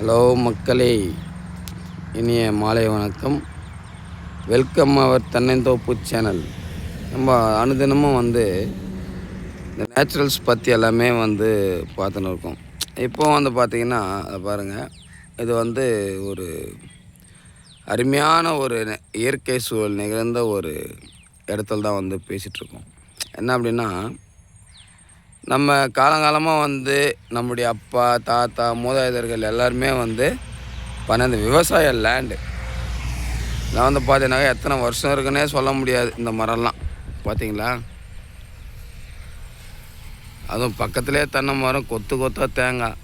Hello மக்களே, இனிய மாலை வணக்கம். வெல்கம் அவர் தென்னந்தோப்பு சேனல். நம்ம அனுதினமும் இந்த நேச்சுரல்ஸ் பற்றி எல்லாமே பார்த்துன்னு இருக்கோம். இப்போ பார்த்திங்கன்னா அதை பாருங்கள், இது ஒரு அருமையான ஒரு இயற்கை சூழல் நிகழ்ந்த ஒரு இடத்துல தான் பேசிகிட்ருக்கோம். என்ன அப்படின்னா, நம்ம காலங்காலமாக நம்முடைய அப்பா தாத்தா மூதாதையர்கள் எல்லாருமே பண்ண இந்த விவசாய லேண்டு நான் பார்த்தீங்கன்னாக்கா எத்தனை வருஷம் இருக்குன்னே சொல்ல முடியாது. இந்த மரம்லாம் பார்த்தீங்களா, அதுவும் பக்கத்துலேயே தென்னை மரம், கொத்து கொத்தாக தேங்காய்.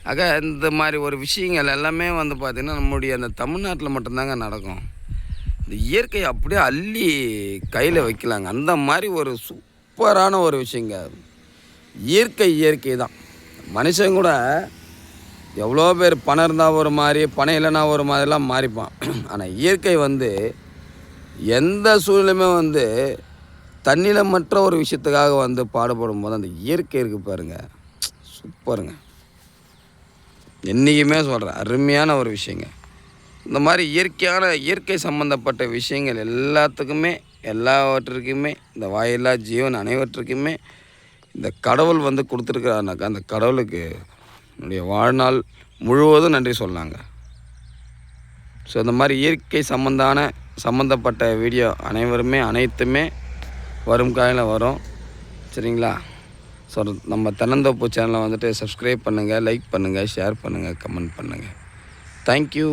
ஆக இந்த மாதிரி ஒரு விஷயங்கள் எல்லாமே பார்த்திங்கன்னா நம்முடைய அந்த தமிழ்நாட்டில் மட்டும்தாங்க நடக்கும். இந்த இயற்கையை அப்படியே அள்ளி கையில் வைக்கலாங்க. அந்த மாதிரி ஒரு சூப்பரான ஒரு விஷயங்க. இயற்கை தான். மனுஷன் கூட எவ்வளோ பேர் பணம் இருந்தால் ஒரு மாதிரி, பணம் இல்லைன்னா ஒரு மாதிரிலாம் மாறிப்பான். ஆனால் இயற்கை எந்த சூழ்நிலையுமே தன்னிலமற்ற ஒரு விஷயத்துக்காக பாடுபடும் போது அந்த இயற்கை இருக்குது பாருங்கள், சூப்பருங்க. என்றைக்குமே சொல்கிறேன், அருமையான ஒரு விஷயங்க. இந்த மாதிரி இயற்கை சம்மந்தப்பட்ட விஷயங்கள் எல்லாவற்றுக்குமே இந்த வாயில்லா ஜீவன் அனைவற்றுக்குமே இந்த கடவுள் கொடுத்துருக்கிறாருனாக்கா அந்த கடவுளுக்கு என்னுடைய வாழ்நாள் முழுவதும் நன்றி சொல்லலாங்க. ஸோ இந்த மாதிரி இயற்கை சம்மந்தப்பட்ட வீடியோ அனைத்துமே வரும் காலையில் வரும். சரிங்களா? ஸோ நம்ம தென்னந்தோப்பு சேனலை சப்ஸ்கிரைப் பண்ணுங்கள், லைக் பண்ணுங்கள், ஷேர் பண்ணுங்கள், கமெண்ட் பண்ணுங்கள். தேங்க்யூ.